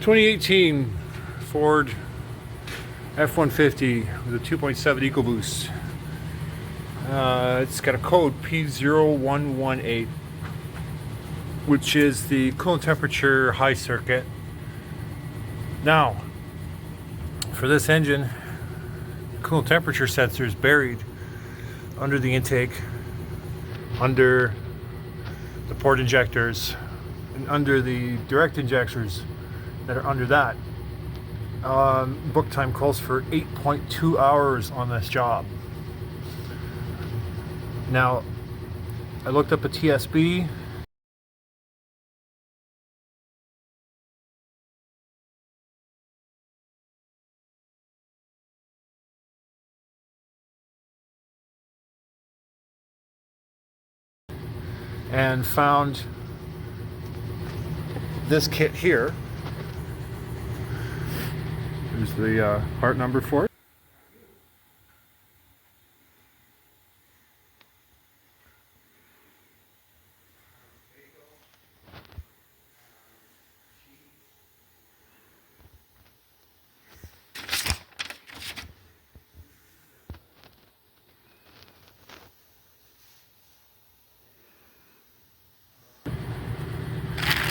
2018 Ford F150 with a 2.7 EcoBoost. It's got a code P0118, which is the coolant temperature high circuit. Now, for this engine, the coolant temperature sensor is buried under the intake, under the port injectors, and under the direct injectors that are under that. Book time calls for 8.2 hours on this job. Now, I looked up a TSB. And found this kit here. Here's the part number for it.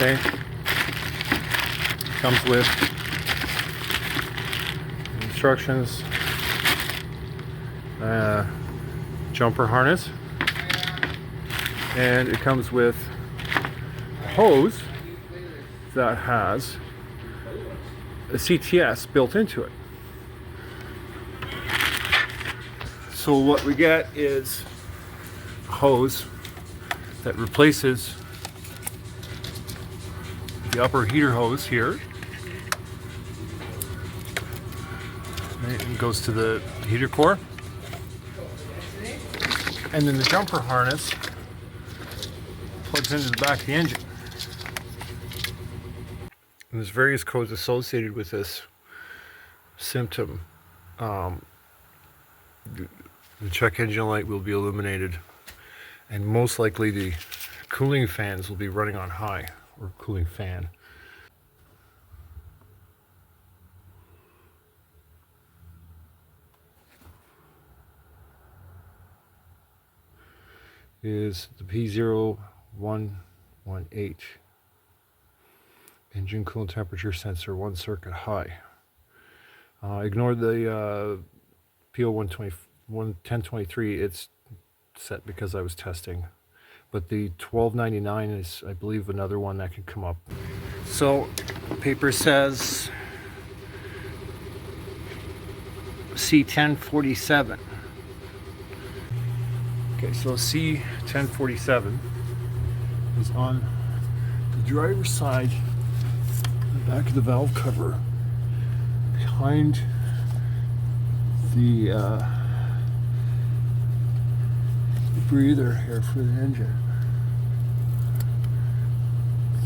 Okay, comes with instructions, jumper harness, and it comes with a hose that has a CTS built into it. So what we get is a hose that replaces the upper heater hose here. It goes to the heater core. And then the jumper harness plugs into the back of the engine. And there's various codes associated with this symptom. The check engine light will be illuminated, and most likely the cooling fans will be running on high, or cooling fan. Is the P0118 engine coolant temperature sensor 1 circuit high. Ignore the P0123. It's set because I was testing. But the 1299 is, I believe, another one that can come up. So, paper says C1047. Okay, so C1047 is on the driver's side, the back of the valve cover, behind the breather here for the engine.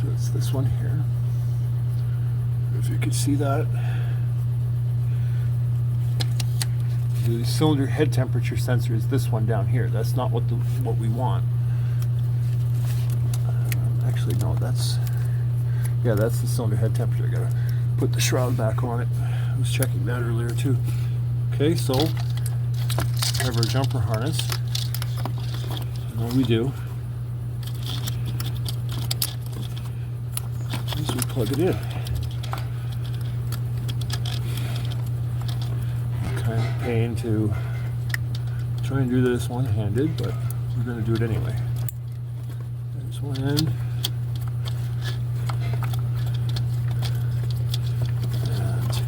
So it's this one here. If you can see that. The cylinder head temperature sensor is this one down here. That's not what we want. Actually, no, that's the cylinder head temperature. I gotta put the shroud back on it. I was checking that earlier too. Okay, so we have our jumper harness. And what we do is we plug it in. Kind of pain to try and do this one-handed, but we're going to do it anyway. There's one end. And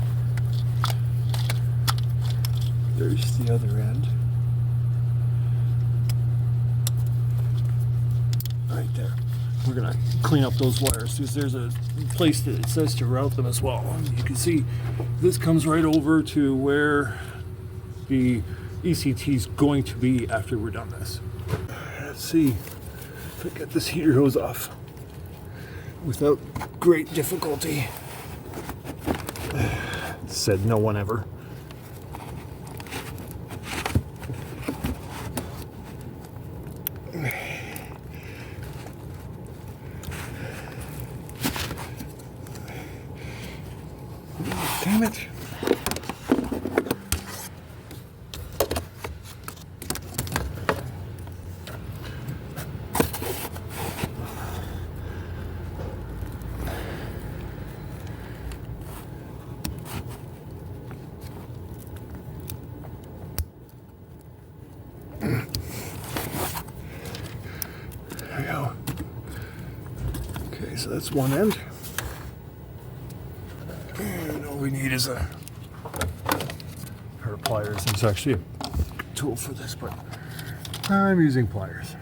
there's the other end. Right there. We're going to clean up those wires because there's a place that it says to route them as well. You can see this comes right over to where the ECT is going to be after we're done this. Let's see if I get this heater hose off without great difficulty. Said no one ever. Damn it. There we go. Okay, so that's one end. And all we need is a pair of pliers. There's actually a tool for this, but I'm using pliers.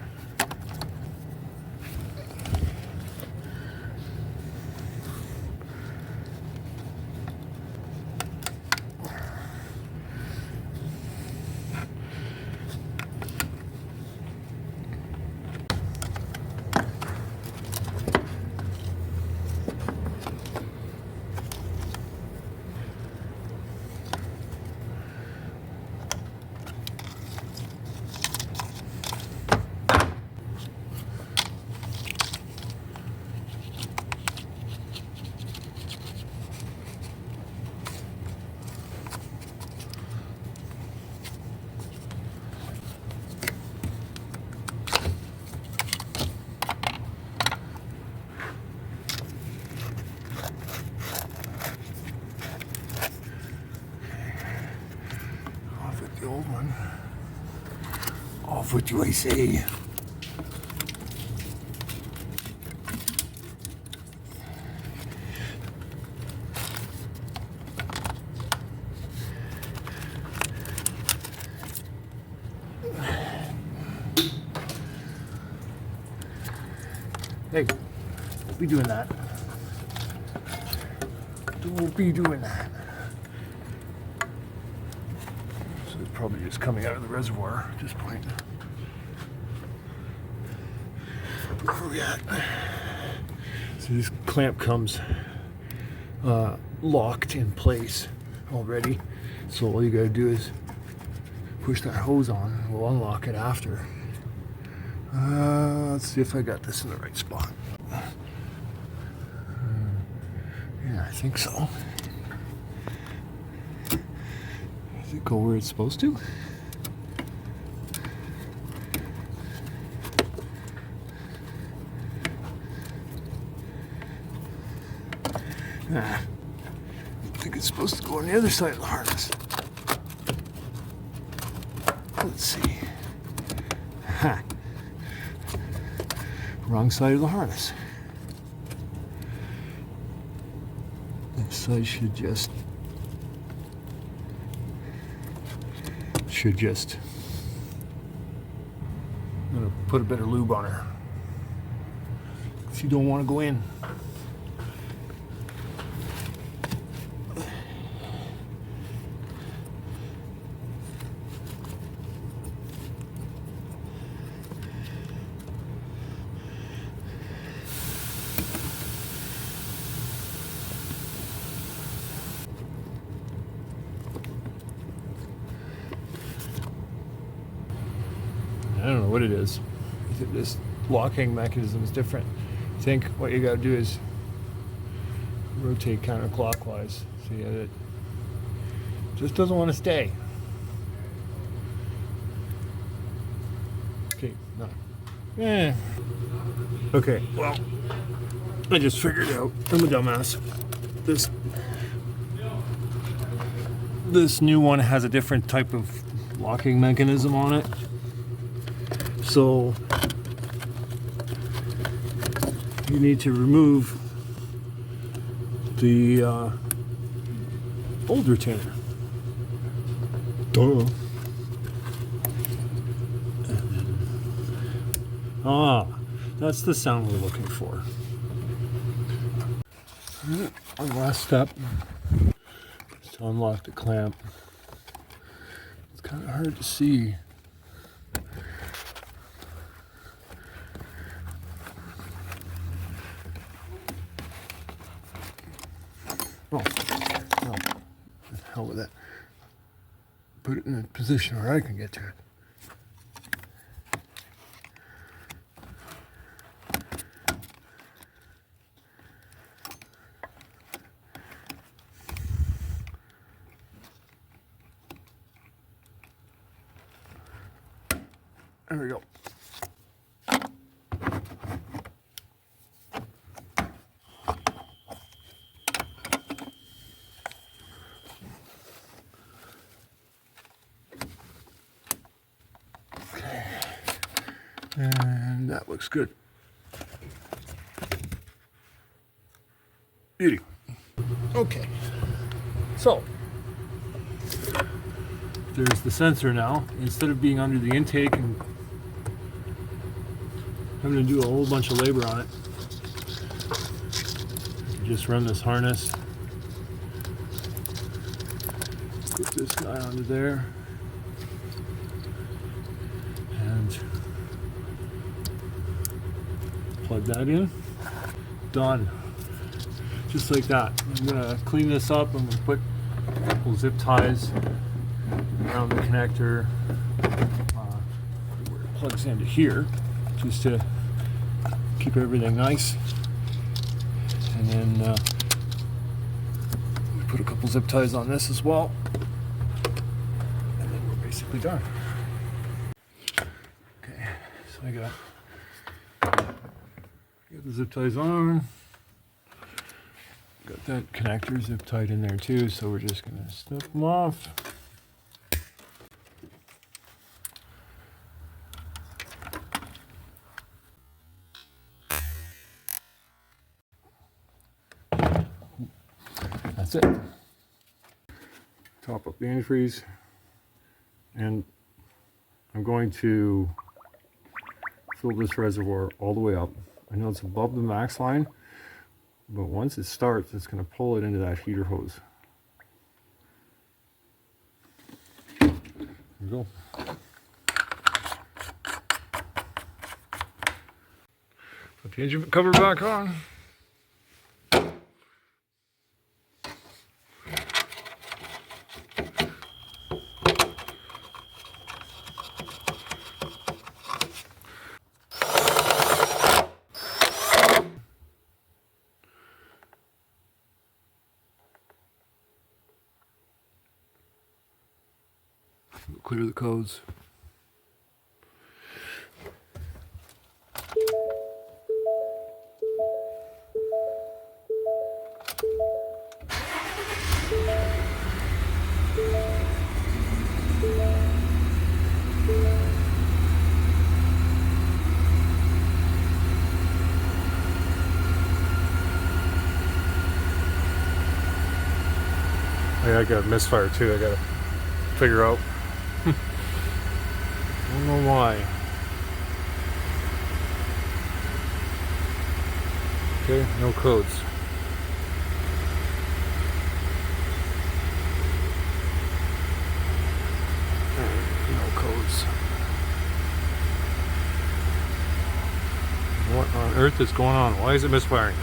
The old one. Off what do I say? Hey, don't be doing that. Don't be doing that. Probably just coming out of the reservoir at this point. Where are we at? So this clamp comes locked in place already. So all you gotta do is push that hose on. We'll unlock it after. Let's see if I got this in the right spot. Yeah, I think so. Does it go where it's supposed to? I think it's supposed to go on the other side of the harness. Let's see. Ha! Wrong side of the harness. This side should just I'm gonna put a bit of lube on her if you don't want to go in. I don't know what it is. This locking mechanism is different. I think what you gotta do is rotate counterclockwise. See, it just doesn't want to stay. Okay, no. Okay, well, I just figured out, I'm a dumbass. This new one has a different type of locking mechanism on it. So you need to remove the old retainer. Duh. That's the sound we're looking for. One last step is to unlock the clamp. It's kind of hard to see. Oh, no. The hell with it. Put it in a position where I can get to it. There we go. Okay. And that looks good. Beauty. Okay. So, there's the sensor now. Instead of being under the intake and having to do a whole bunch of labor on it, you just run this harness, put this guy onto there, and plug that in. Done. Just like that. I'm gonna clean this up. I'm gonna put a couple zip ties around the connector where it plugs into here, just to keep everything nice. And then we put a couple zip ties on this as well, and then we're basically done. Okay, so I got the zip ties on. Got that connector zip tied in there too, so we're just gonna snip them off. That's it. Top up the antifreeze, and I'm going to fill this reservoir all the way up. I know it's above the max line, but once it starts, it's going to pull it into that heater hose. There we go. Put the engine cover back on. Clear the codes. I got a misfire too. I gotta figure out. I don't know why. Okay, no codes. No codes. What on earth is going on? Why is it misfiring?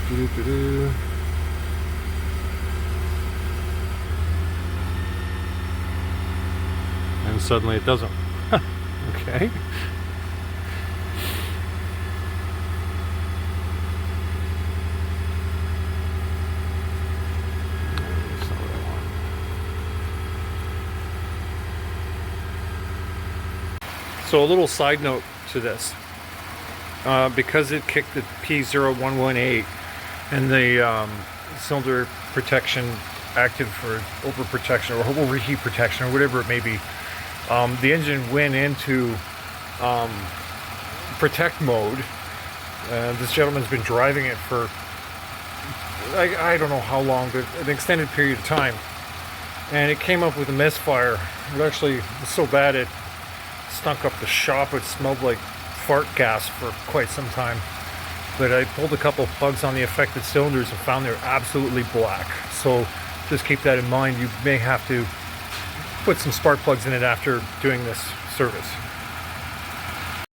Doo-doo-doo-doo. And suddenly it doesn't. Okay. That's not what I want. So a little side note to this. Because it kicked the P0118 and the cylinder protection active for overprotection or overheat protection or whatever it may be, the engine went into protect mode. This gentleman's been driving it for I don't know how long, but an extended period of time, and it came up with a misfire. It actually was so bad it stunk up the shop. It smelled like fart gas for quite some time. But I pulled a couple of plugs on the affected cylinders and found they're absolutely black. So just keep that in mind. You may have to put some spark plugs in it after doing this service.